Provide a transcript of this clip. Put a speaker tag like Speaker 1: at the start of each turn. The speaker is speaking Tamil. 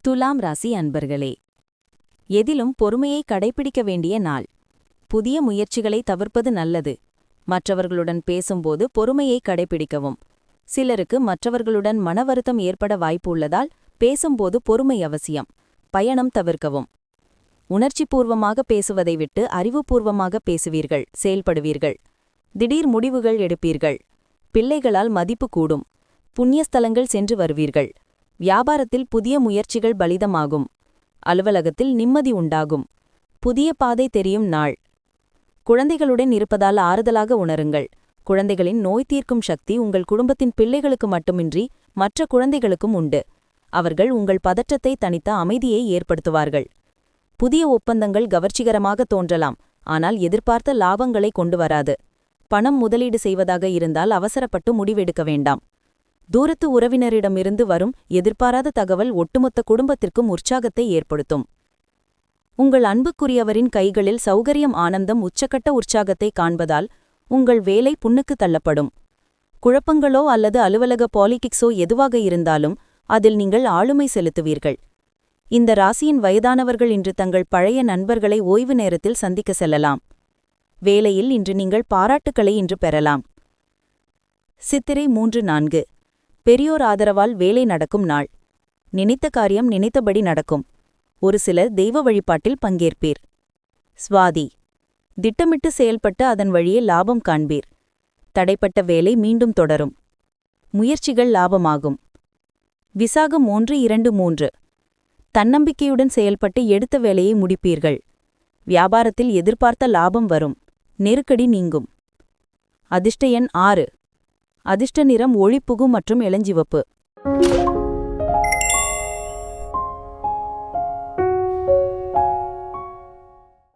Speaker 1: துலாம் ராசி அன்பர்களே, எதிலும் பொறுமையை கடைப்பிடிக்க வேண்டிய நாள். புதிய முயற்சிகளை தவிர்ப்பது நல்லது. மற்றவர்களுடன் பேசும்போது பொறுமையை கடைப்பிடிக்கவும். சிலருக்கு மற்றவர்களுடன் மனவருத்தம் ஏற்பட வாய்ப்பு உள்ளதால் பேசும்போது பொறுமை அவசியம். பயணம் தவிர்க்கவும். உணர்ச்சிபூர்வமாக பேசுவதை விட்டு அறிவுபூர்வமாக பேசுவீர்கள், செயல்படுவீர்கள். திடீர் முடிவுகள் எடுப்பீர்கள். பிள்ளைகளால் மதிப்பு கூடும். புண்ணியஸ்தலங்கள் சென்று வருவீர்கள். வியாபாரத்தில் புதிய முயற்சிகள் பலிதமாகும். அலுவலகத்தில் நிம்மதி உண்டாகும். புதிய பாதை தெரியும் நாள். குழந்தைகளுடன் இருப்பதால் ஆறுதலாக உணருங்கள். குழந்தைகளின் நோய் தீர்க்கும் சக்தி உங்கள் குடும்பத்தின் பிள்ளைகளுக்கு மட்டுமின்றி மற்ற குழந்தைகளுக்கும் உண்டு. அவர்கள் உங்கள் பதற்றத்தை தணித்த அமைதியை ஏற்படுத்துவார்கள். புதிய ஒப்பந்தங்கள் கவர்ச்சிகரமாக தோன்றலாம், ஆனால் எதிர்பார்த்த லாபங்களை கொண்டு வராது. பணம் முதலீடு செய்வதாக இருந்தால் அவசரப்பட்டு முடிவெடுக்க வேண்டாம். தூரத்து உறவினரிடமிருந்து வரும் எதிர்பாராத தகவல் ஒட்டுமொத்த குடும்பத்திற்கும் உற்சாகத்தை ஏற்படுத்தும். உங்கள் அன்புக்குரியவரின் கைகளில் சௌகரியம் ஆனந்தம் உச்சக்கட்ட உற்சாகத்தை காண்பதால் உங்கள் வேலை புண்ணுக்கு தள்ளப்படும். குழப்பங்களோ அல்லது அலுவலக பாலிடிக்ஸோ எதுவாக இருந்தாலும் அதில் நீங்கள் ஆளுமை செலுத்துவீர்கள். இந்த ராசியின் வயதானவர்கள் இன்று தங்கள் பழைய நண்பர்களை ஓய்வு நேரத்தில் சந்திக்க செல்லலாம். வேலையில் இன்று நீங்கள் பாராட்டுக்களை இன்று பெறலாம். சித்திரை 3-4 பெரியோர் ஆதரவால் வேலை நடக்கும் நாள். நினைத்த காரியம் நினைத்தபடி நடக்கும். ஒரு சிலர் தெய்வ வழிபாட்டில் பங்கேற்பீர். சுவாதி திட்டமிட்டு செயல்பட்டு அதன் வழியே லாபம் காண்பீர். தடைப்பட்ட வேலை மீண்டும் தொடரும். முயற்சிகள் லாபமாகும். விசாகம் 1-2-3 தன்னம்பிக்கையுடன் செயல்பட்டு எடுத்த வேலையை முடிப்பீர்கள். வியாபாரத்தில் எதிர்பார்த்த லாபம் வரும். நெருக்கடி நீங்கும். அதிர்ஷ்ட எண் 6. அதிர்ஷ்ட நிறம் ஒளிப்புகு மற்றும் இளஞ்சிவப்பு.